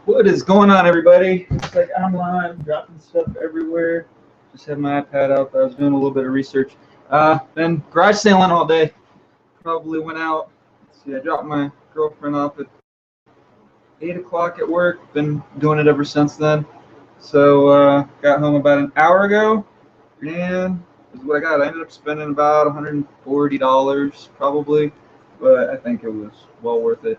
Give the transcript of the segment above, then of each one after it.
What is going on, everybody? It's like I'm live, dropping stuff everywhere. Just had my iPad out. I was doing a little bit of research. Been garage sailing all day. Probably went out. Let's see, I dropped my girlfriend off at 8 o'clock at work. Been doing it ever since then. So got home about an hour ago, and this is what I got. I ended up spending about $140 probably, but I think it was well worth it.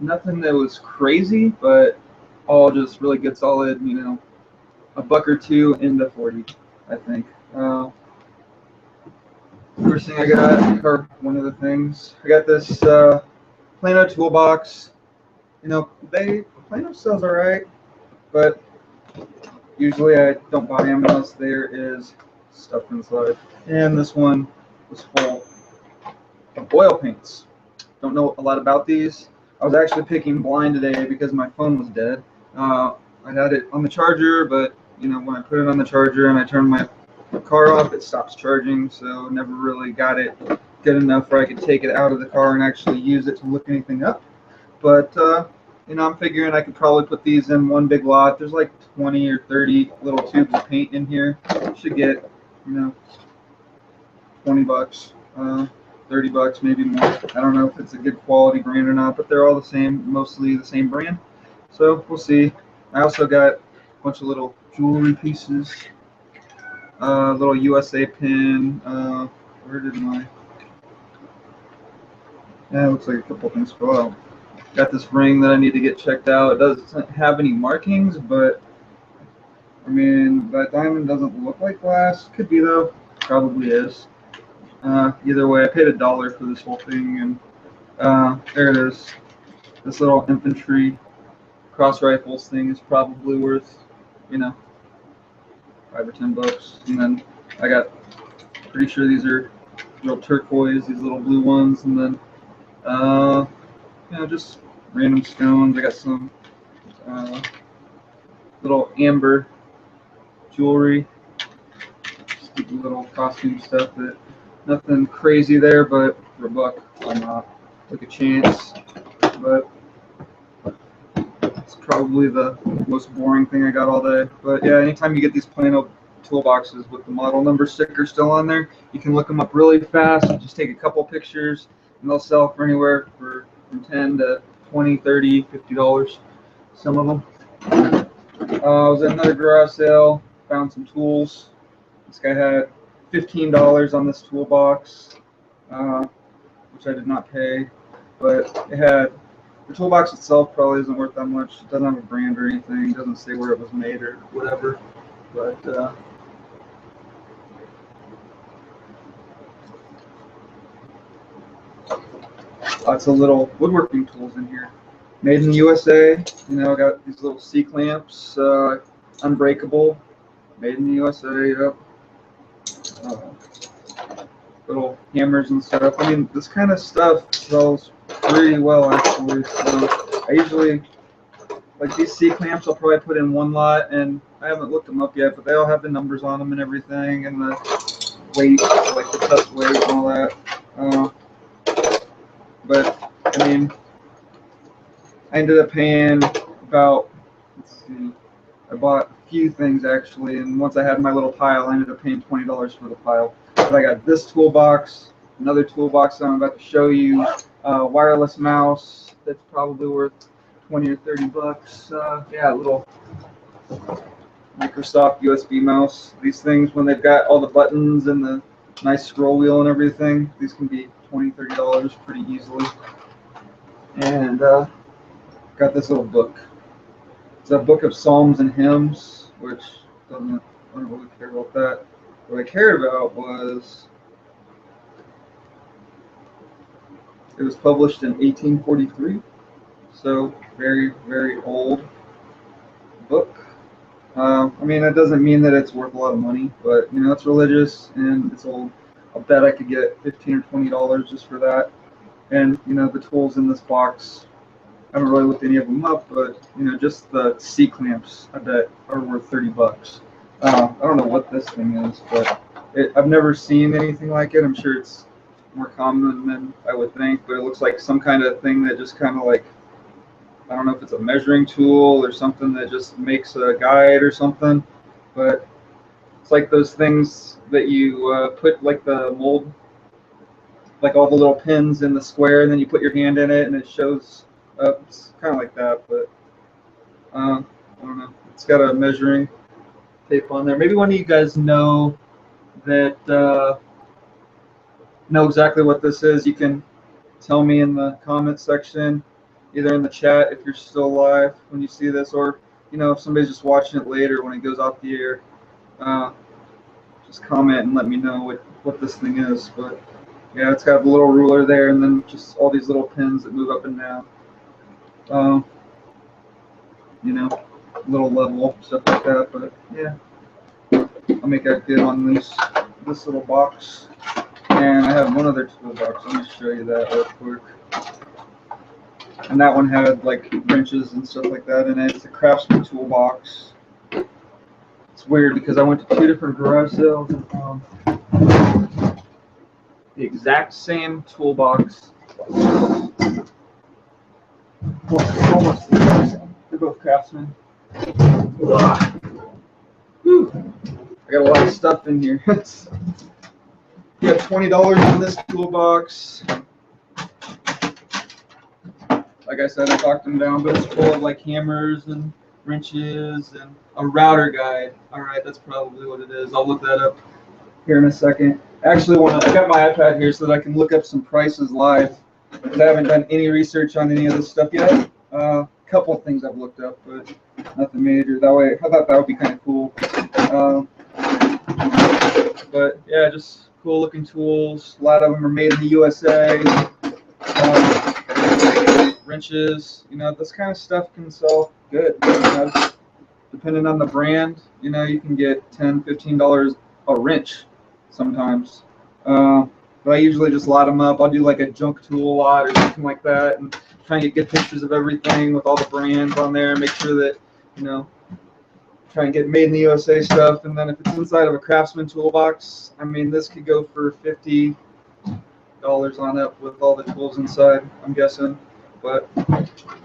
Nothing that was crazy, but all just really good, solid, a buck or two into 40, I think. First thing I got, or one of the things, I got this Plano toolbox. Plano sells all right, but usually I don't buy them unless there is stuff inside. And this one was full of oil paints. Don't know a lot about these. I was actually picking blind today because my phone was dead. I had it on the charger, but when I put it on the charger and I turn my car off, it stops charging. So never really got it good enough where I could take it out of the car and actually use it to look anything up. But I'm figuring I could probably put these in one big lot. There's like 20 or 30 little tubes of paint in here. Should get 20 bucks. 30 bucks, maybe more. I don't know if it's a good quality brand or not, but they're all the same, mostly the same brand. So we'll see. I also got a bunch of little jewelry pieces, little USA pin. Where did my? Yeah, it looks like a couple things fell out. Got this ring that I need to get checked out. It doesn't have any markings, but I mean that diamond doesn't look like glass. Could be though. Probably is. Either way, I paid $1 for this whole thing, and there it is. This little infantry cross rifles thing is probably worth, 5 or 10 bucks. And then I got, pretty sure these are real turquoise, these little blue ones, and then, just random stones. I got some little amber jewelry, just little costume stuff that. Nothing crazy there, but for $1, why not? Took a chance, but it's probably the most boring thing I got all day. But yeah, anytime you get these Plano toolboxes with the model number sticker still on there, you can look them up really fast. You just take a couple pictures, and they'll sell for anywhere from 10 to 20, 30, $50. Some of them. I was at another garage sale, found some tools. This guy had $15 on this toolbox, which I did not pay, but it had the toolbox itself probably isn't worth that much. It doesn't have a brand or anything. It doesn't say where it was made or whatever. But lots of little woodworking tools in here. Made in the USA. I got these little C clamps, unbreakable. Made in the USA. Yep. Little hammers and stuff. I mean, this kind of stuff sells pretty well, actually. So I usually, like these C clamps, I'll probably put in one lot, and I haven't looked them up yet, but they all have the numbers on them and everything, and the weight, like the test weight and all that. But I mean, I ended up paying about, let's see, I bought a few things actually, and once I had my little pile, I ended up paying $20 for the pile. But I got this toolbox, another toolbox that I'm about to show you, wireless mouse that's probably worth 20 or 30 bucks. Yeah, a little Microsoft USB mouse. These things, when they've got all the buttons and the nice scroll wheel and everything, these can be $20, $30 pretty easily. And got this little book. It's a book of Psalms and hymns, which I don't really care about that. What I cared about was it was published in 1843, so very, very old book. I mean, that doesn't mean that it's worth a lot of money, but it's religious and it's old. I'll bet I could get $15 or $20 just for that. And the tools in this box, I haven't really looked any of them up, but just the C clamps I bet are worth 30 bucks. I don't know what this thing is, but I've never seen anything like it. I'm sure it's more common than I would think, but it looks like some kind of thing that just kind of like I don't know if it's a measuring tool or something that just makes a guide or something, but it's like those things that you put like the mold, like all the little pins in the square, and then you put your hand in it and it shows up. It's kind of like that, but I don't know. It's got a measuring tape on there. Maybe one of you guys know that know exactly what this is. You can tell me in the comment section, either in the chat if you're still alive when you see this, or if somebody's just watching it later when it goes off the air. Just comment and let me know what this thing is. But yeah, it's got a little ruler there, and then just all these little pins that move up and down. Little level stuff like that. But yeah, I'll make that good on this little box. And I have one other toolbox. Let me show you that real quick. And that one had like wrenches and stuff like that in it. It's a Craftsman toolbox. It's weird because I went to 2 different garage sales and found the exact same toolbox. Almost the exact same. They're both Craftsman. Whew. I got a lot of stuff in here. You got $20 in this toolbox. Like I said, I talked them down, but it's full of like hammers and wrenches and a router guide. All right, that's probably what it is. I'll look that up here in a second. Actually, I got my iPad here so that I can look up some prices live, because I haven't done any research on any of this stuff yet. A couple of things I've looked up, but nothing major. That way, I thought that would be kind of cool. But yeah, just cool looking tools. A lot of them are made in the USA. Wrenches, this kind of stuff can sell good. Depending on the brand, you can get $10, $15 a wrench sometimes. But I usually just lot them up. I'll do like a junk tool lot or something like that, and try and get good pictures of everything with all the brands on there. Make sure that, try and get made in the USA stuff. And then if it's inside of a Craftsman toolbox, I mean, this could go for $50 on up with all the tools inside, I'm guessing. But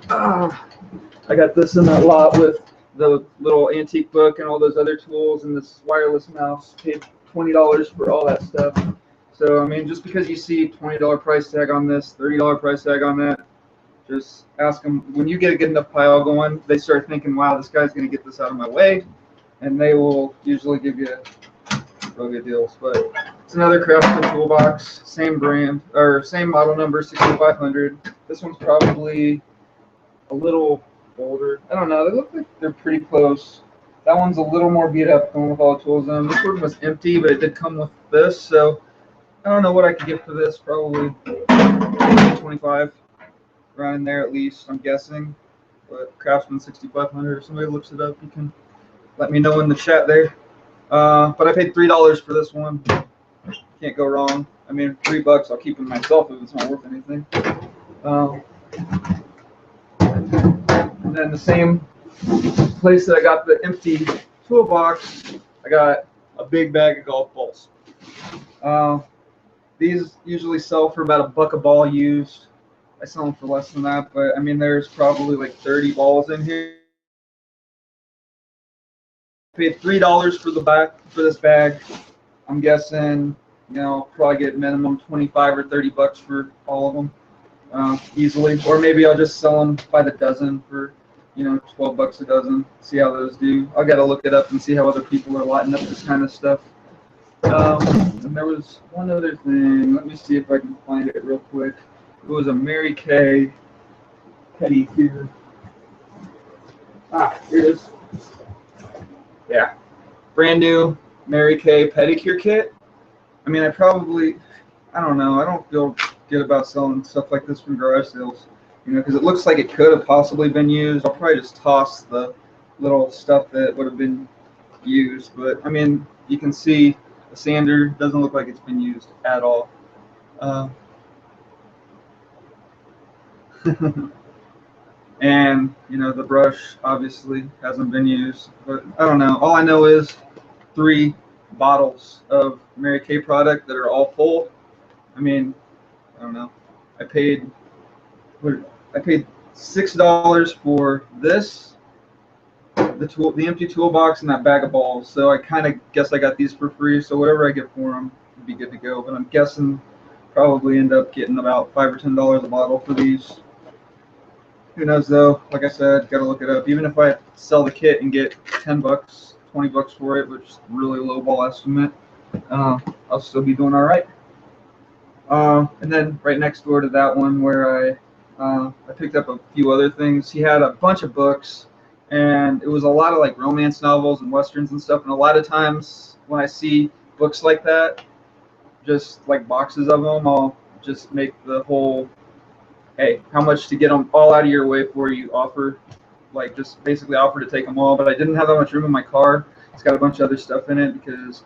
I got this in that lot with the little antique book and all those other tools and this wireless mouse. Paid $20 for all that stuff. So, I mean, just because you see $20 price tag on this, $30 price tag on that, just ask them. When you get a good enough pile going, they start thinking, wow, this guy's going to get this out of my way. And they will usually give you real good deals. But it's another Craftsman toolbox, same brand, or same model number, 6500. This one's probably a little older. I don't know. They look like they're pretty close. That one's a little more beat up, going with all the tools in them. This one was empty, but it did come with this. So I don't know what I could get for this. Probably 25, around in there at least, I'm guessing. But Craftsman 6500. If somebody looks it up, you can let me know in the chat there. But I paid $3 for this one. Can't go wrong. I mean, $3. I'll keep it myself if it's not worth anything. And then the same place that I got the empty toolbox, I got a big bag of golf balls. These usually sell for about $1 a ball used. I sell them for less than that, but I mean, there's probably like 30 balls in here. Paid $3 for this bag. I'm guessing, probably get minimum 25 or 30 bucks for all of them, easily. Or maybe I'll just sell them by the dozen for, 12 bucks a dozen. See how those do. I gotta look it up and see how other people are lighting up this kind of stuff. And there was one other thing. Let me see if I can find it real quick. It was a Mary Kay pedicure. Here it is. Yeah, brand new Mary Kay pedicure kit. I mean, I don't know. I don't feel good about selling stuff like this from garage sales, because it looks like it could have possibly been used. I'll probably just toss the little stuff that would have been used. But I mean, you can see the sander doesn't look like it's been used at all. And the brush obviously hasn't been used, but I don't know. All I know is 3 bottles of Mary Kay product that are all full. I mean, I don't know. I paid $6 for this, the empty toolbox, and that bag of balls. So I kind of guess I got these for free. So whatever I get for them would be good to go. But I'm guessing probably end up getting about $5 or $10 a bottle for these. Who knows though? Like I said, gotta look it up. Even if I sell the kit and get 10 bucks, 20 bucks for it, which is really low ball estimate, I'll still be doing all right. And then right next door to that one where I picked up a few other things. He had a bunch of books, and it was a lot of like romance novels and westerns and stuff. And a lot of times when I see books like that, just like boxes of them, I'll just make the whole, hey, how much to get them all out of your way for you offer, like just basically offer to take them all. But I didn't have that much room in my car. It's got a bunch of other stuff in it because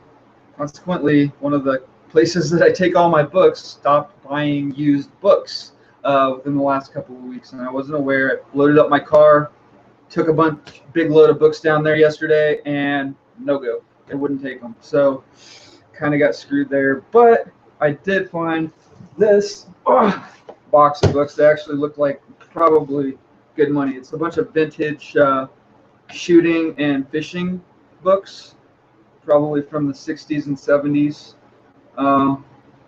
consequently one of the places that I take all my books stopped buying used books within the last couple of weeks, and I wasn't aware. I loaded up my car, took a big load of books down there yesterday, and no go. It wouldn't take them. So kind of got screwed there. But I did find this box of books that actually looked like probably good money. It's a bunch of vintage shooting and fishing books, probably from the 60s and 70s,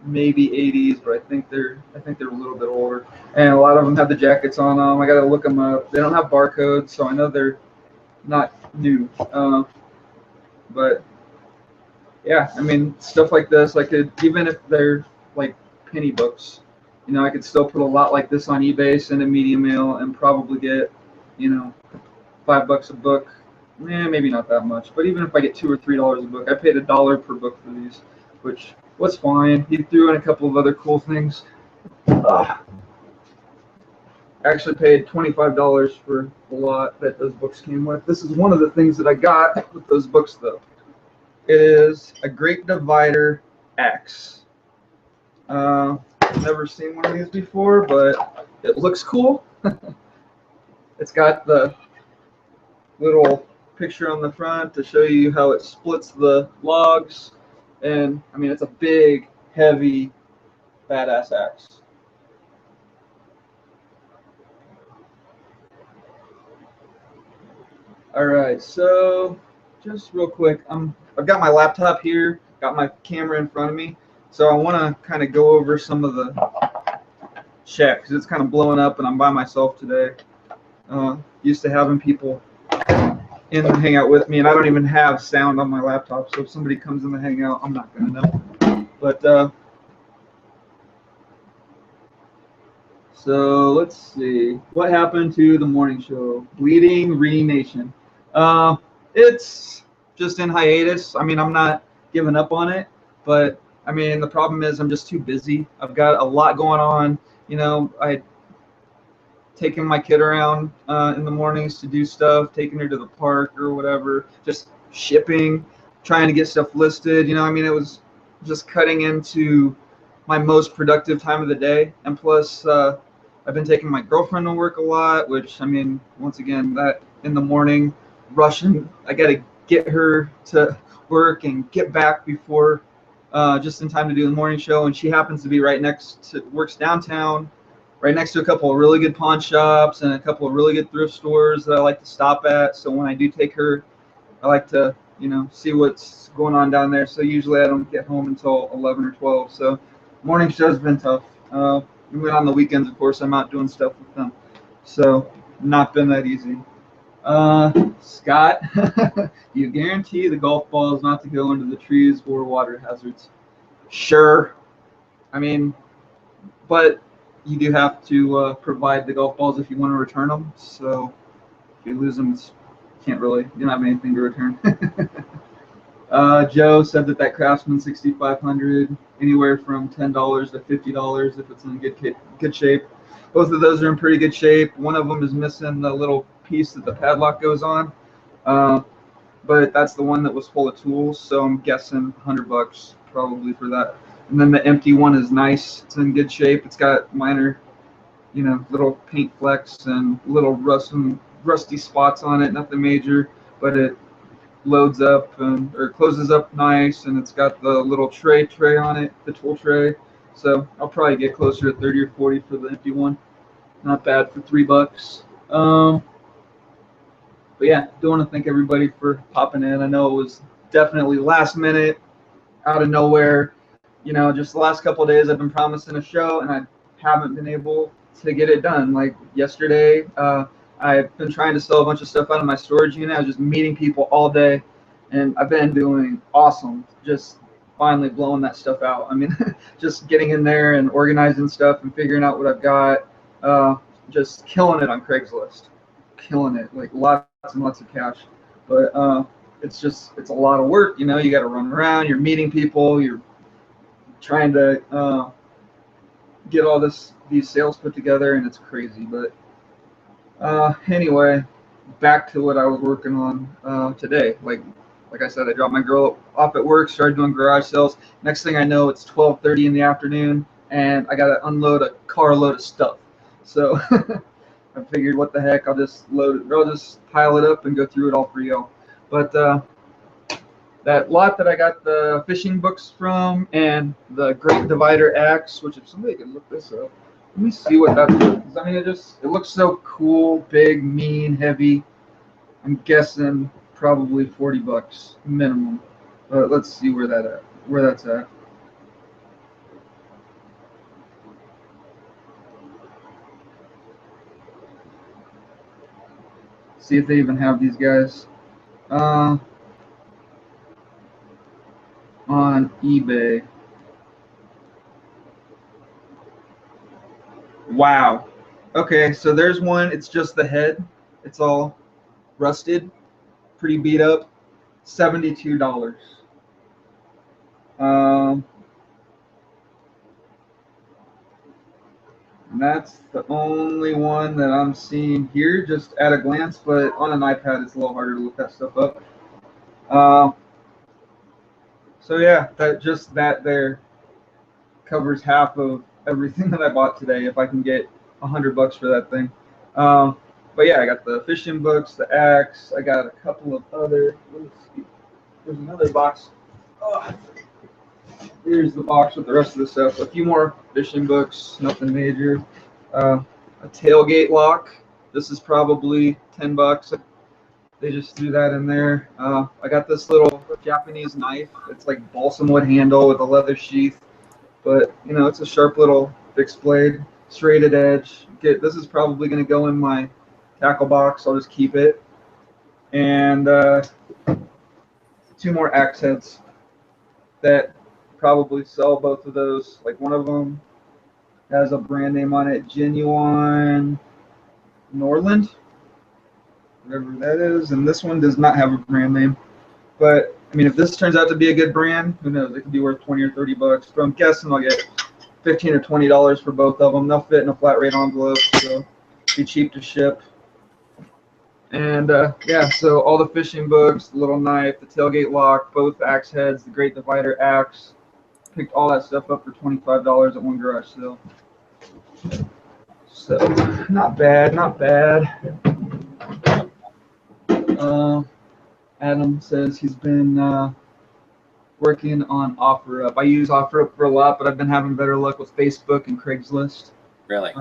maybe 80s, but I think they're a little bit older. And a lot of them have the jackets on them. I gotta look them up. They don't have barcodes, so I know they're not new. But yeah, I mean, stuff like this, I could, even if they're like penny books, you know, I could still put a lot like this on eBay, send a media mail, and probably get, you know, $5 a book. Maybe not that much, but even if I get $2 or $3 a book, I paid $1 per book for these, which was fine. He threw in a couple of other cool things. I actually paid $25 for the lot that those books came with. This is one of the things that I got with those books, though. It is a Great Divider axe. I've never seen one of these before, but it looks cool. It's got the little picture on the front to show you how it splits the logs, and I mean, it's a big, heavy, badass axe. All right, so just real quick, I've got my laptop here, got my camera in front of me, so I want to kind of go over some of the check because it's kind of blowing up, and I'm by myself today. Used to having people in the hangout with me, and I don't even have sound on my laptop, so if somebody comes in the hangout, I'm not gonna know. But so let's see, what happened to the morning show? Bleeding Green Nation. It's just in hiatus. I mean, I'm not giving up on it, but I mean, the problem is I'm just too busy. I've got a lot going on. You know, I taking my kid around in the mornings to do stuff, taking her to the park or whatever, just shipping, trying to get stuff listed. You know, I mean, it was just cutting into my most productive time of the day. And plus, I've been taking my girlfriend to work a lot, which, I mean, once again, that in the morning, rushing, I got to get her to work and get back before just in time to do the morning show. And she happens to be works downtown, right next to a couple of really good pawn shops and a couple of really good thrift stores that I like to stop at. So when I do take her, I like to, you know, see what's going on down there. So usually I don't get home until 11 or 12. So morning show's been tough. Even on the weekends, of course, I'm out doing stuff with them. So not been that easy. Scott, you guarantee the golf balls not to go into the trees or water hazards? Sure. I mean, but you do have to provide the golf balls if you want to return them. So if you lose them, you don't have anything to return. Joe said that Craftsman 6500, anywhere from $10 to $50 if it's in good shape. Both of those are in pretty good shape. One of them is missing the little piece that the padlock goes on, but that's the one that was full of tools, so I'm guessing $100 probably for that. And then the empty one is nice. It's in good shape. It's got minor, you know, little paint flecks and little rusty spots on it. Nothing major, but it loads up or closes up nice, and it's got the little tray on it, the tool tray. So I'll probably get closer to 30 or 40 for the empty one. Not bad for $3. But yeah, do want to thank everybody for popping in. I know it was definitely last minute, out of nowhere. You know, just the last couple of days I've been promising a show and I haven't been able to get it done. Like yesterday, I've been trying to sell a bunch of stuff out of my storage unit. I was just meeting people all day, and I've been doing awesome. Just finally blowing that stuff out. I mean, just getting in there and organizing stuff and figuring out what I've got. Just killing it on Craigslist, killing it. Like lots and lots of cash, but it's a lot of work. You know, you got to run around. You're meeting people. You're trying to get all these sales put together, and it's crazy. But anyway, back to what I was working on today. Like I said, I dropped my girl off at work, started doing garage sales. Next thing I know, it's 12:30 in the afternoon, and I got to unload a carload of stuff. So I figured, what the heck, I'll just pile it up and go through it all for y'all. But that lot that I got the fishing books from and the Great Divider axe, which if somebody could look this up, let me see what that is. I mean, it looks so cool, big, mean, heavy. I'm guessing probably $40 minimum. But let's see where that's at. See if they even have these guys on eBay. Wow. Okay, so there's one. It's just the head. It's all rusted, pretty beat up. $72. And that's the only one that I'm seeing here, just at a glance. But on an iPad, it's a little harder to look that stuff up. So yeah, that there covers half of everything that I bought today. If I can get $100 for that thing. But yeah, I got the fishing books, the axe. I got a couple of other. Let's see. There's another box. Oh, here's the box with the rest of the stuff. A few more fishing books, nothing major. A tailgate lock. This is probably $10. They just threw that in there. I got this little Japanese knife. It's like balsam wood handle with a leather sheath, but you know, it's a sharp little fixed blade, serrated edge. This is probably going to go in my tackle box. I'll just keep it. And two more axe heads that probably sell both of those. Like one of them has a brand name on it, Genuine Norland, whatever that is, and this one does not have a brand name. But I mean, if this turns out to be a good brand, who knows? It could be worth $20 or $30. But I'm guessing I'll get $15 or $20 for both of them. They'll fit in a flat rate envelope, so be cheap to ship. And yeah, so all the fishing books, the little knife, the tailgate lock, both axe heads, the Great Divider axe, picked all that stuff up for $25 at one garage sale. So not bad, not bad. Adam says he's been working on OfferUp. I use OfferUp for a lot, but I've been having better luck with Facebook and Craigslist. Really?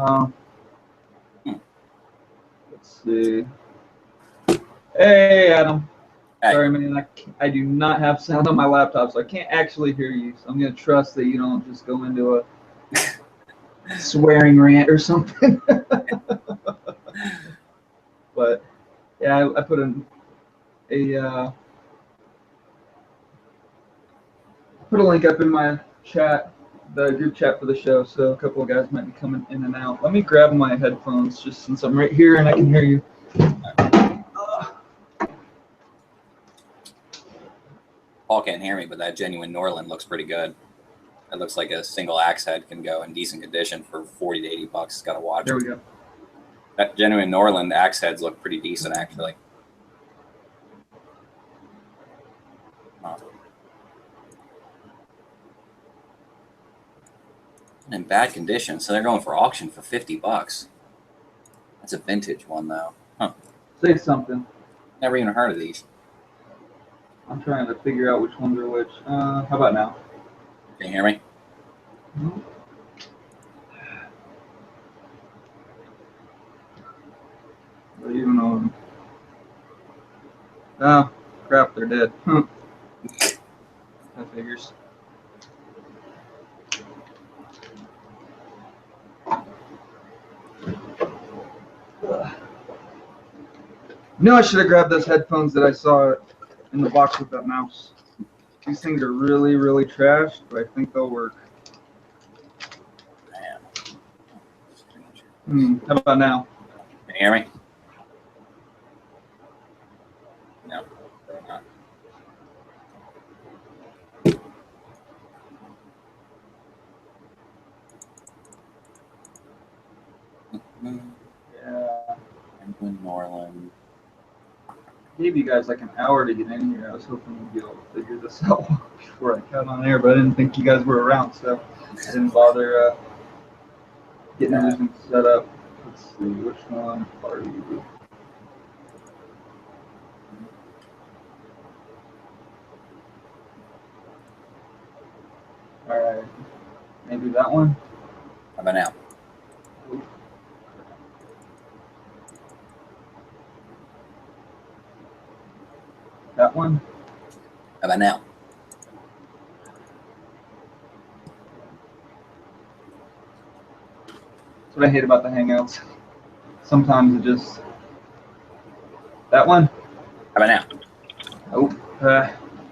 Let's see. Hey, Adam. Hey. Sorry, man. I do not have sound on my laptop, so I can't actually hear you. So I'm going to trust that you don't just go into a swearing rant or something. But yeah, I put put a link up in my chat, the group chat for the show, so a couple of guys might be coming in and out. Let me grab my headphones just since I'm right here and I can hear you. Paul can't hear me, but that Genuine Norland looks pretty good. It looks like a single axe head can go in decent condition for $40 to $80. It's got to watch. There we go. That Genuine Norland axe heads look pretty decent, actually. In bad condition, so they're going for auction for $50. That's a vintage one, though. Huh. Say something. Never even heard of these. I'm trying to figure out which ones are which. How about now? Can you hear me? Mm-hmm. they even own them. Oh, crap, they're dead. That figures. No, I should have grabbed those headphones that I saw in the box with that mouse. These things are really, really trash, but I think they'll work. How about now? Can you hear me? No, not. Yeah. England, Norland. Gave you guys like an hour to get in here. I was hoping we'd be able to figure this out before I got on air, but I didn't think you guys were around, so I didn't bother getting everything set up. Let's see, which one are you? Alright, maybe that one? How about now? That one? How about now? That's what I hate about the Hangouts. Sometimes it just... That one? How about now? Oh,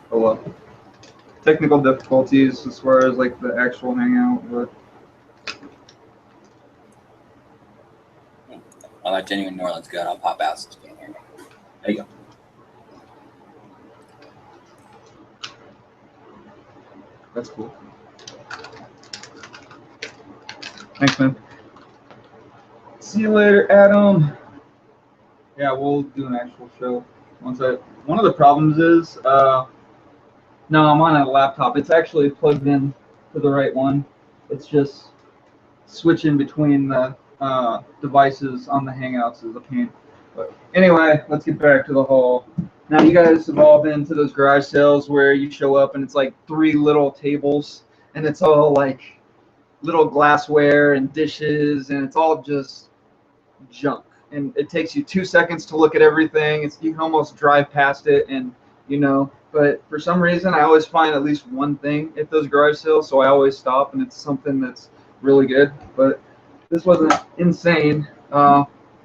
oh well. Technical difficulties as far as like the actual Hangout, but... Well, that genuine New Orleans good. I'll pop out since you can't hear me. There you go. That's cool. Thanks, man. See you later, Adam. Yeah, we'll do an actual show once I. One of the problems is, no, I'm on a laptop. It's actually plugged in to the right one. It's just switching between the devices on the Hangouts is a pain. But anyway, let's get back to the haul. Now, you guys have all been to those garage sales where you show up and it's like 3 little tables and it's all like little glassware and dishes and it's all just junk. And it takes you 2 seconds to look at everything. You can almost drive past it and, but for some reason I always find at least one thing at those garage sales, so I always stop and it's something that's really good. But this wasn't insane.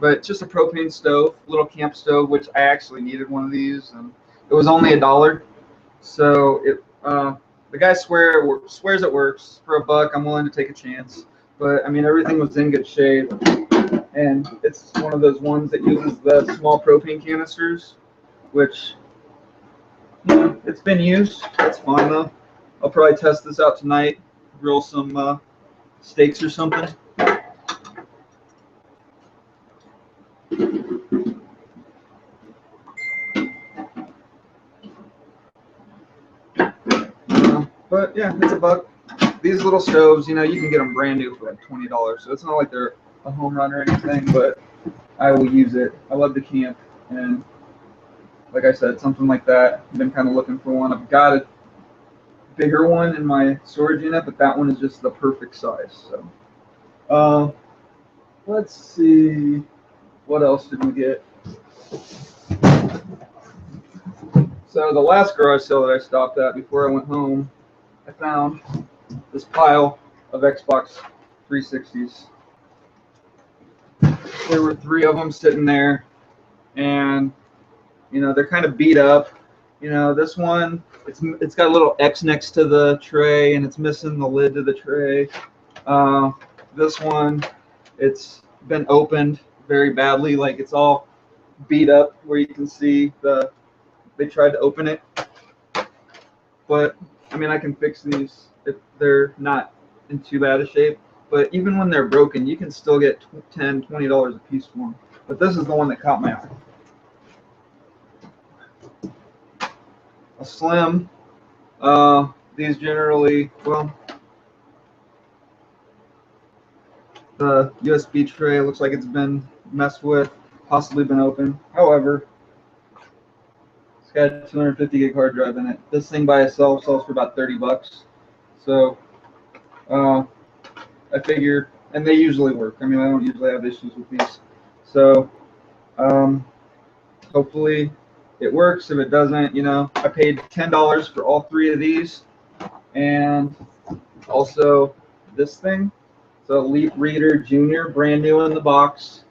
But just a propane stove, little camp stove, which I actually needed one of these, and it was only $1. So the guy swears it works. For $1, I'm willing to take a chance. But I mean, everything was in good shape, and it's one of those ones that uses the small propane canisters, which it's been used. That's fine though. I'll probably test this out tonight, grill some steaks or something. But yeah, it's $1. These little stoves, you can get them brand new for like $20. So it's not like they're a home run or anything, but I will use it. I love to camp, and like I said, something like that. I've been kind of looking for one. I've got a bigger one in my storage unit, but that one is just the perfect size. So, let's see, what else did we get? So the last garage sale that I stopped at before I went home, I found this pile of Xbox 360s. There were 3 of them sitting there, and they're kind of beat up. This one, it's got a little X next to the tray, and it's missing the lid to the tray. This one, it's been opened very badly, like it's all beat up where you can see they tried to open it. But I mean, I can fix these if they're not in too bad a shape. But even when they're broken, you can still get $10, $20 a piece for them. But this is the one that caught my eye. A slim. These generally, well, the USB tray looks like it's been messed with, possibly been opened. However, it's got a 250 gig hard drive in it. This thing by itself sells for about $30. So, I figure, and they usually work. I mean, I don't usually have issues with these. So, Hopefully it works. If it doesn't, I paid $10 for all three of these, and also this thing. So Elite Reader Junior, brand new in the box.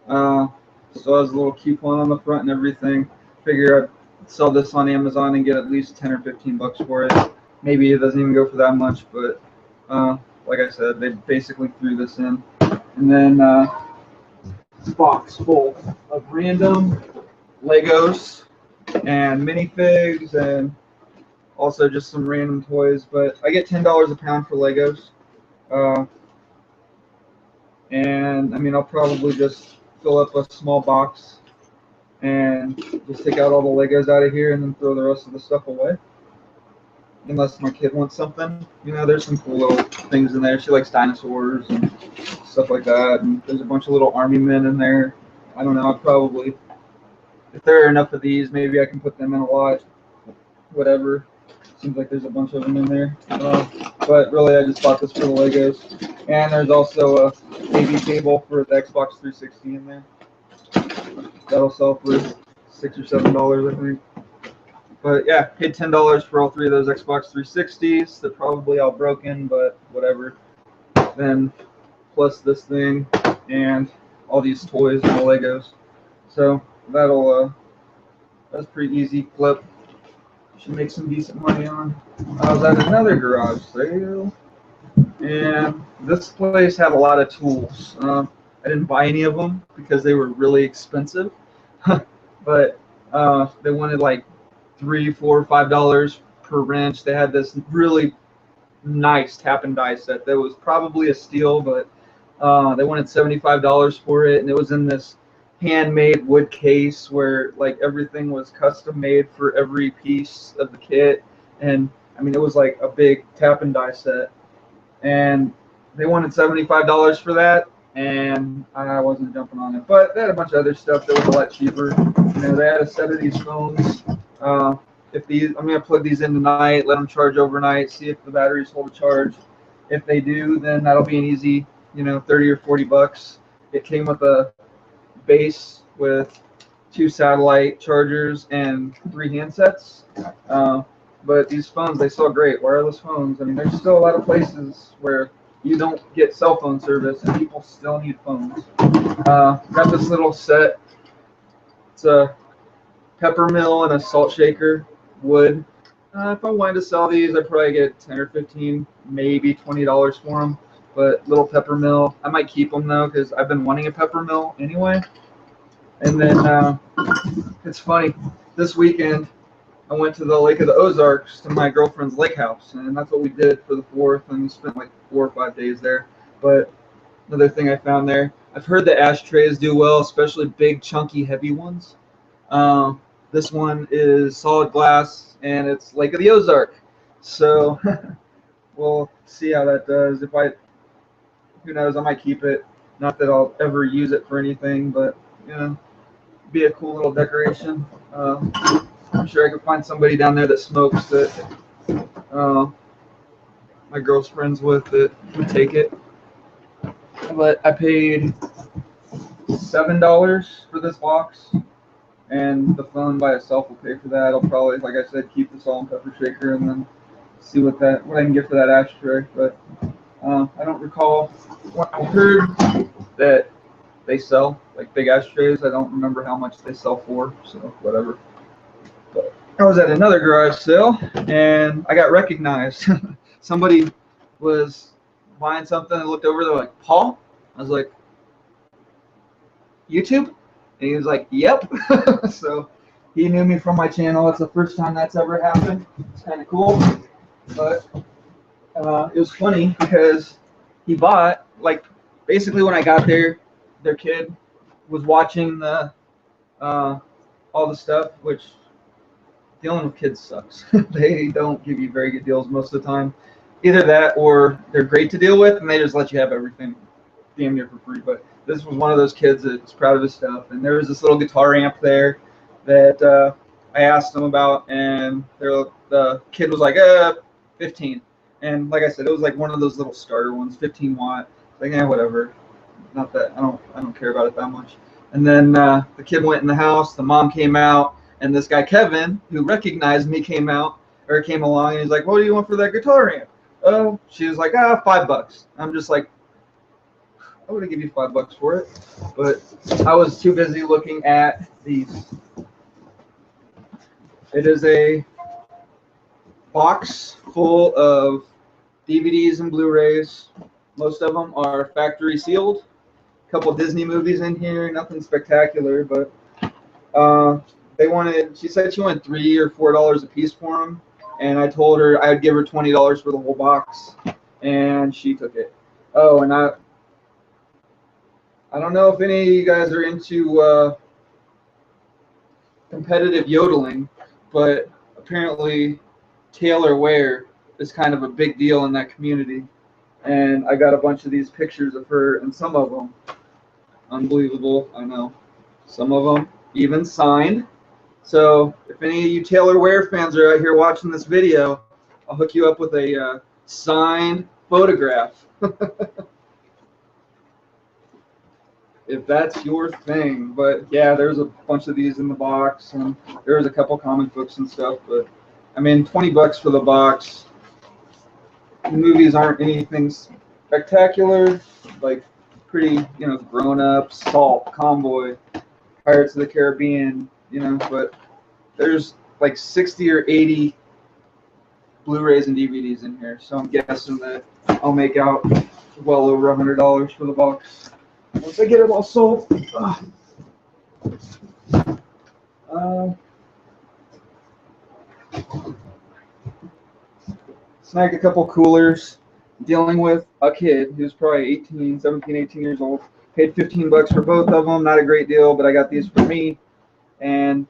Still has a little coupon on the front and everything. Figure I'd sell this on Amazon and get at least 10 or 15 bucks for it. Maybe it doesn't even go for that much, but like I said, they basically threw this in. And then box full of random Legos and minifigs and also just some random toys. But I get $10 a pound for Legos. And I mean, I'll probably just fill up a small box and just take out all the Legos out of here and then throw the rest of the stuff away. Unless my kid wants something. There's some cool little things in there. She likes dinosaurs and stuff like that. And there's a bunch of little army men in there. I don't know, I'd probably, if there are enough of these, maybe I can put them in a lot. Whatever. Seems like there's a bunch of them in there. But really, I just bought this for the Legos. And there's also a AV cable for the Xbox 360 in there. That'll sell for $6 or $7, I think. But yeah, paid $10 for all three of those Xbox 360s. They're probably all broken, but whatever. Then plus this thing and all these toys and the Legos. So that's pretty easy flip. Should make some decent money on. I was at another garage sale, and this place had a lot of tools. I didn't buy any of them because they were really expensive, but they wanted like $3, $4, $5 per wrench. They had this really nice tap and die set that was probably a steal, but they wanted $75 for it, and it was in this handmade wood case where like everything was custom made for every piece of the kit. And I mean, it was like a big tap and die set, and they wanted $75 for that, and I wasn't jumping on it. But they had a bunch of other stuff that was a lot cheaper. They had a set of these phones. I'm gonna plug these in tonight, let them charge overnight, see if the batteries hold a charge. If they do, then that'll be an easy 30 or 40 bucks. It came with a base with 2 satellite chargers and 3 handsets. But these phones, they sell great. Wireless phones. I mean, there's still a lot of places where you don't get cell phone service and people still need phones. Got this little set. It's a pepper mill and a salt shaker, wood. If I wanted to sell these, I'd probably get 10 or 15, maybe $20 for them. But little pepper mill, I might keep them though because I've been wanting a pepper mill anyway. And then it's funny, this weekend I went to the Lake of the Ozarks to my girlfriend's lake house, and that's what we did for the 4th, and we spent like 4 or 5 days there. But another thing I found there, I've heard the ashtrays do well, especially big, chunky, heavy ones. This one is solid glass, and it's Lake of the Ozark. So we'll see how that does. Who knows, I might keep it. Not that I'll ever use it for anything, but be a cool little decoration. I'm sure I could find somebody down there that smokes that my girl's friends with that would take it. But I paid $7 for this box, and the phone by itself will pay for that. I'll probably, like I said, keep the salt and pepper shaker and then see what I can get for that ashtray. But I don't recall. I heard that they sell like big ashtrays. I don't remember how much they sell for, so whatever. But I was at another garage sale and I got recognized. Somebody was buying something and looked over. They're like, "Paul?" I was like, "YouTube?" And he was like, "Yep." So he knew me from my channel. It's the first time that's ever happened. It's kind of cool. But it was funny because he bought, like, basically when I got there, their kid was watching the all the stuff, which dealing with kids sucks. They don't give you very good deals most of the time. Either that or they're great to deal with and they just let you have everything damn near for free. But this was one of those kids that's proud of his stuff. And there was this little guitar amp there that I asked him about, and the kid was like, 15. And like I said, it was like one of those little starter ones, 15 watt. Like, whatever. Not that I don't care about it that much. And then the kid went in the house. The mom came out, and this guy Kevin, who recognized me, came along, and he's like, "What do you want for that guitar amp?" Oh, she was like, $5. I'm just like, I would have give you $5 for it, but I was too busy looking at these. It is a box full of DVDs and Blu-rays. Most of them are factory sealed. A couple Disney movies in here, nothing spectacular, but she said she wanted $3 or $4 a piece for them, and I told her I'd give her $20 for the whole box, and she took it. Oh, and I don't know if any of you guys are into competitive yodeling, but apparently Taylor Ware is kind of a big deal in that community, and I got a bunch of these pictures of her, and some of them, unbelievable, I know, some of them even signed. So if any of you Taylor Ware fans are out here watching this video, I'll hook you up with a signed photograph. If that's your thing. But yeah, there's a bunch of these in the box, and there's a couple comic books and stuff. But I mean, $20 for the box. The movies aren't anything spectacular, like pretty, grown up, Salt, Convoy, Pirates of the Caribbean, but there's like 60 or 80 Blu-rays and DVDs in here, so I'm guessing that I'll make out well over $100 for the box once I get it all sold. Snagged a couple coolers, dealing with a kid who's probably 17, 18 years old. Paid $15 for both of them, not a great deal, but I got these for me, and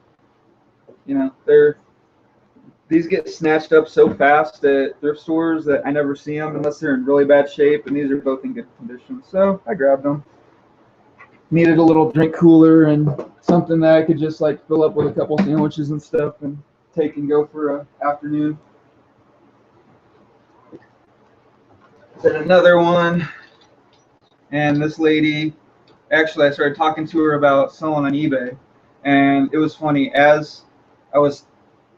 these get snatched up so fast at thrift stores that I never see them unless they're in really bad shape, and these are both in good condition, so I grabbed them. Needed a little drink cooler and something that I could just like fill up with a couple sandwiches and stuff and take and go for an afternoon. Then another one, and this lady, actually I started talking to her about selling on eBay, and it was funny, as I was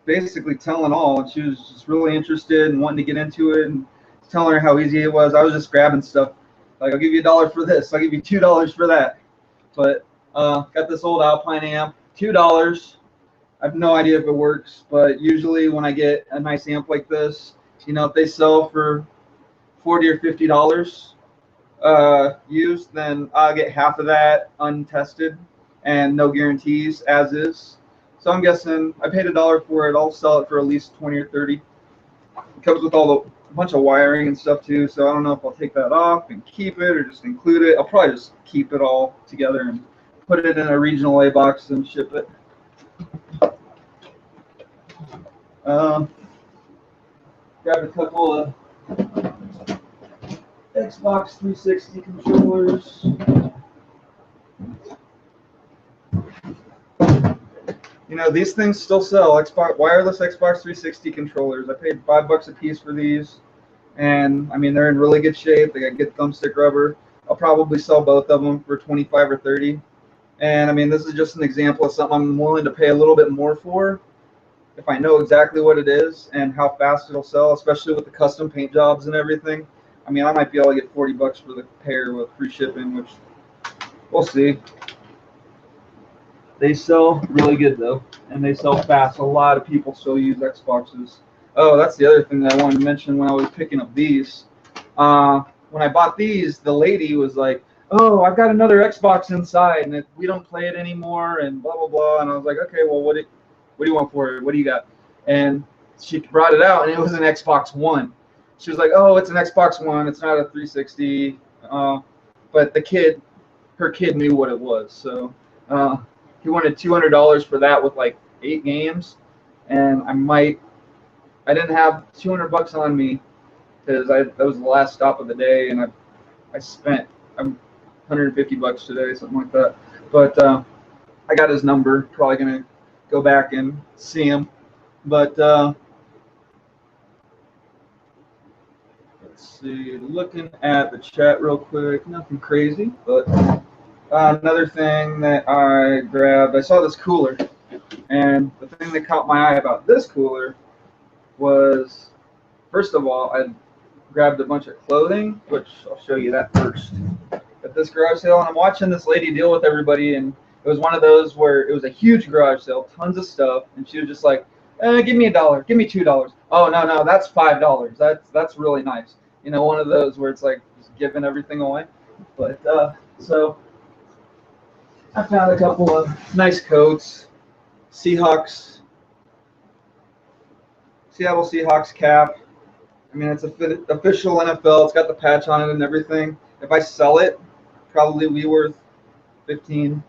basically telling all, and she was just really interested and wanting to get into it, and telling her how easy it was. I was just grabbing stuff, like, I'll give you $1 for this, I'll give you $2 for that. But got this old Alpine amp, $2. I have no idea if it works, but usually when I get a nice amp like this, if they sell for $40 or $50 used, then I'll get half of that untested and no guarantees as is. So I'm guessing I paid $1 for it. I'll sell it for at least 20 or 30. It comes with a bunch of wiring and stuff too, so I don't know if I'll take that off and keep it or just include it. I'll probably just keep it all together and put it in a regional A box and ship it. Grabbed a couple of Xbox 360 controllers. These things still sell. Wireless Xbox 360 controllers. I paid $5 a piece for these, and I mean they're in really good shape. They got good thumbstick rubber. I'll probably sell both of them for 25 or 30. And I mean, this is just an example of something I'm willing to pay a little bit more for if I know exactly what it is and how fast it'll sell, especially with the custom paint jobs and everything. I mean, I might be able to get $40 for the pair with free shipping, which we'll see. They sell really good though, and they sell fast. A lot of people still use Xboxes. Oh, that's the other thing that I wanted to mention when I was picking up these. When I bought these, the lady was like, "Oh, I've got another Xbox inside, and we don't play it anymore," and blah blah blah. And I was like, "Okay, well, what do you want for it? What do you got?" And she brought it out, and it was an Xbox One. She was like, "Oh, it's an Xbox One. It's not a 360." But her kid knew what it was, so. He wanted $200 for that with like 8 games, and I didn't have $200 on me because that was the last stop of the day, and I spent $150 today, something like that. But I got his number. Probably gonna go back and see him. But let's see. Looking at the chat real quick. Nothing crazy, but Another thing that I grabbed, I saw this cooler, and the thing that caught my eye about this cooler was, first of all, I grabbed a bunch of clothing, which I'll show you that first. At this garage sale, and I'm watching this lady deal with everybody, and it was one of those where it was a huge garage sale, tons of stuff, and she was just like, "Give me $1, give me $2. Oh no, that's $5. That's really nice." You know, one of those where it's like just giving everything away. But so I found a couple of nice coats, Seahawks, Seattle Seahawks cap. I mean, it's a official NFL. It's got the patch on it and everything. If I sell it, probably be worth 15-ish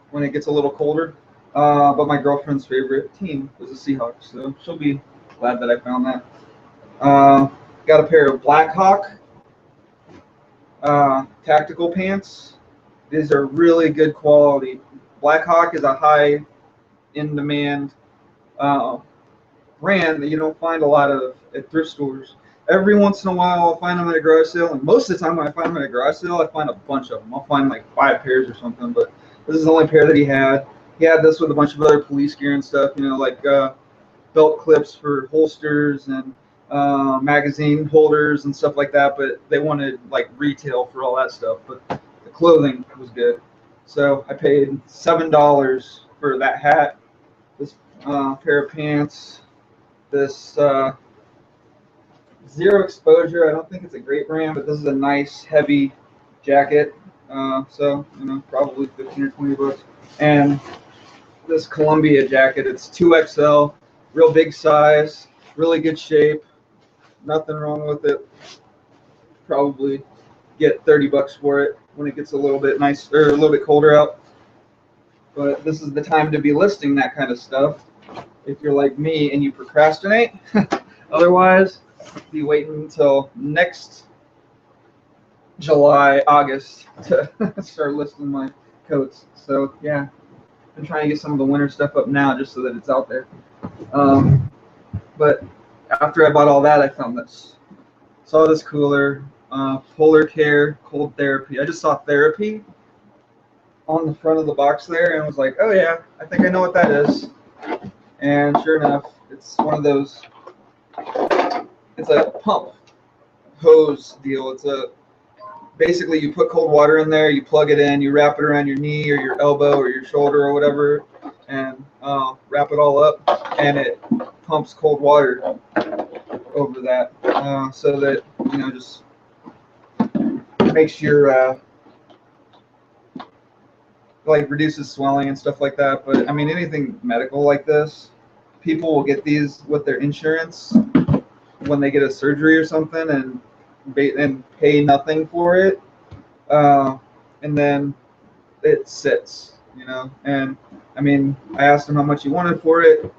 when it gets a little colder. But my girlfriend's favorite team was the Seahawks, so she'll be glad that I found that. Got a pair of Blackhawk tactical pants. These are really good quality. Blackhawk is a high in demand brand that you don't find a lot of at thrift stores. Every once in a while, I'll find them at a garage sale, and most of the time when I find them at a garage sale, I find a bunch of them. I'll find like 5 pairs or something, but this is the only pair that he had. He had this with a bunch of other police gear and stuff, you know, like belt clips for holsters and magazine holders and stuff like that, but they wanted like retail for all that stuff, but the clothing was good. So I paid $7 for that hat, this pair of pants, this Zero Exposure. I don't think it's a great brand, but this is a nice heavy jacket. So you know, probably 15 or 20 bucks. And this Columbia jacket, it's 2XL, real big size, really good shape. Nothing wrong with it. Probably get 30 bucks for it when it gets a little bit nicer, or a little bit colder out. But this is the time to be listing that kind of stuff if you're like me and you procrastinate. Otherwise, be waiting until next July, August to start listing my coats. So yeah, I'm trying to get some of the winter stuff up now just so that it's out there. But after I bought all that, I found this. Saw this cooler, Polar Care Cold Therapy. I just saw therapy on the front of the box there and was like, oh yeah, I think I know what that is. And sure enough, it's one of those, it's a pump hose deal. It's a, basically you put cold water in there, you plug it in, you wrap it around your knee or your elbow or your shoulder or whatever, and wrap it all up, and it pumps cold water over that, so that, you know, just makes your like reduces swelling and stuff like that. But I mean, anything medical like this, people will get these with their insurance when they get a surgery or something, and pay nothing for it, and then it sits, you know. And I mean, I asked him how much he wanted for it.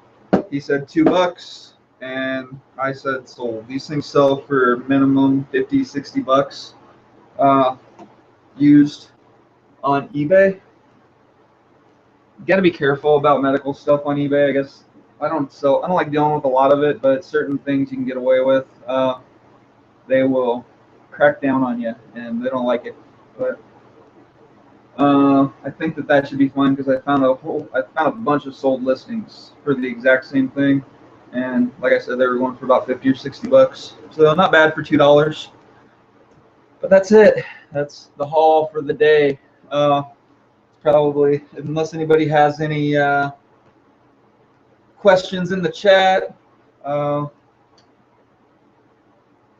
He said $2, and I said sold. These things sell for minimum 50, 60 bucks, used on eBay. You got to be careful about medical stuff on eBay. I guess I don't like dealing with a lot of it, but certain things you can get away with. They will crack down on you, and they don't like it. But I think that should be fine, because I found a bunch of sold listings for the exact same thing, and like I said, they were going for about 50 or 60 bucks. So not bad for $2. But that's it. That's the haul for the day. Probably, unless anybody has any questions in the chat,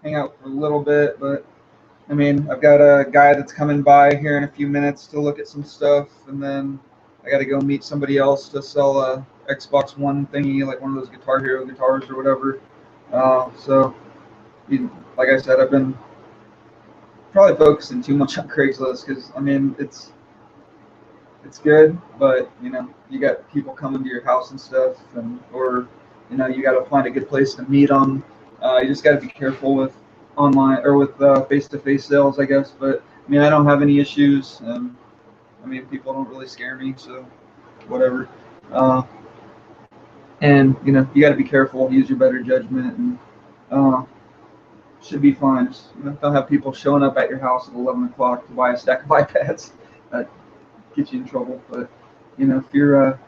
hang out for a little bit. But I mean, I've got a guy that's coming by here in a few minutes to look at some stuff, and then I got to go meet somebody else to sell a Xbox One thingy, like one of those Guitar Hero guitars or whatever. So, like I said, I've been probably focusing too much on Craigslist, because I mean, it's good, but you know, you got people coming to your house and stuff, or you know, you got to find a good place to meet them. You just got to be careful with online or with face-to-face sales, I guess. But I mean, I don't have any issues. I mean, people don't really scare me, so whatever. And you know, you got to be careful, use your better judgment, and should be fine. Just, don't have people showing up at your house at 11 o'clock to buy a stack of iPads. That gets you in trouble. But if you're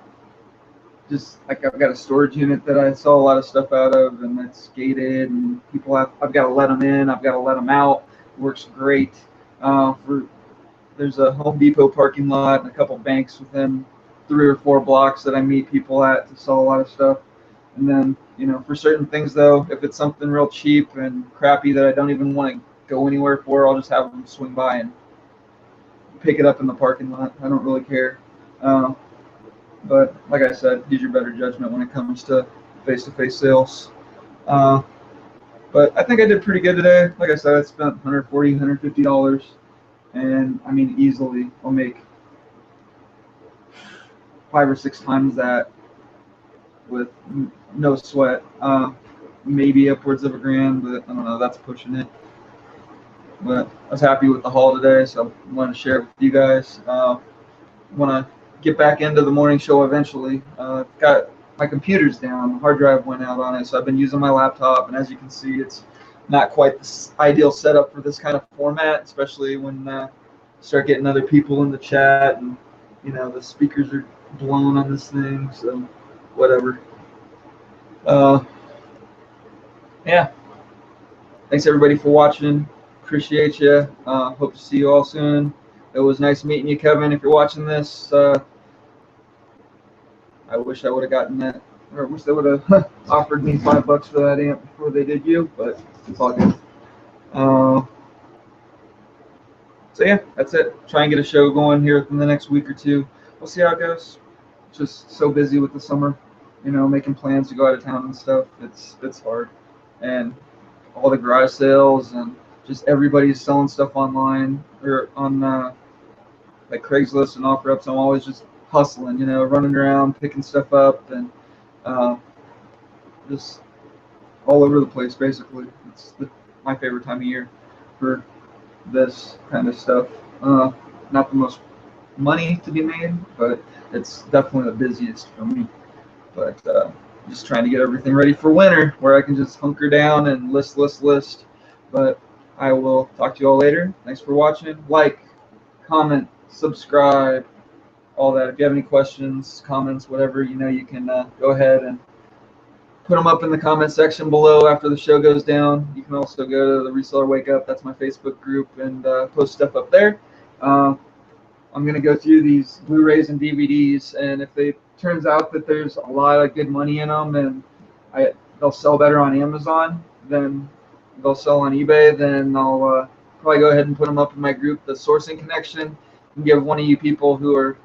just like, I've got a storage unit that I sell a lot of stuff out of, and it's gated, and I've got to let them in, I've got to let them out. It works great. There's a Home Depot parking lot and a couple banks within 3 or 4 blocks that I meet people at to sell a lot of stuff. And then, for certain things though, if it's something real cheap and crappy that I don't even want to go anywhere for, I'll just have them swing by and pick it up in the parking lot. I don't really care. But like I said, use your better judgment when it comes to face-to-face sales. But I think I did pretty good today. Like I said, I spent $140, $150, and I mean, easily I'll make 5 or 6 times that with no sweat. Maybe upwards of $1,000, but I don't know, that's pushing it. But I was happy with the haul today, so I wanted to share it with you guys. Want to get back into the morning show eventually. Got my computer's down, the hard drive went out on it, so I've been using my laptop, and as you can see, it's not quite the ideal setup for this kind of format, especially when start getting other people in the chat, and the speakers are blown on this thing, so whatever. Yeah, thanks everybody for watching. Appreciate you. Hope to see you all soon. It was nice meeting you, Kevin. If you're watching this, I wish I would have gotten that, or I wish they would have offered me $5 for that amp before they did you, but it's all good. So yeah, that's it. Try and get a show going here within the next week or two. We'll see how it goes. Just so busy with the summer, making plans to go out of town and stuff. It's hard, and all the garage sales and just everybody's selling stuff online or on like Craigslist and OfferUp. So I'm always just hustling, running around picking stuff up, and just all over the place basically. It's my favorite time of year for this kind of stuff. Not the most money to be made, but it's definitely the busiest for me. But just trying to get everything ready for winter where I can just hunker down and list. But I will talk to you all later. Thanks for watching. Like, comment, subscribe, all that. If you have any questions, comments, whatever, you can go ahead and put them up in the comment section below after the show goes down. You can also go to the Reseller Wake Up. That's my Facebook group, and post stuff up there. I'm going to go through these Blu-rays and DVDs, and if it turns out that there's a lot of good money in them and they'll sell better on Amazon than they'll sell on eBay, then I'll probably go ahead and put them up in my group, the Sourcing Connection, and give one of you people who are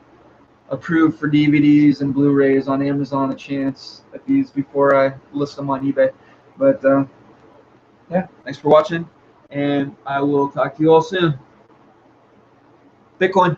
approved for DVDs and Blu-rays on Amazon a chance at these before I list them on eBay. But yeah, thanks for watching, and I will talk to you all soon. Bitcoin.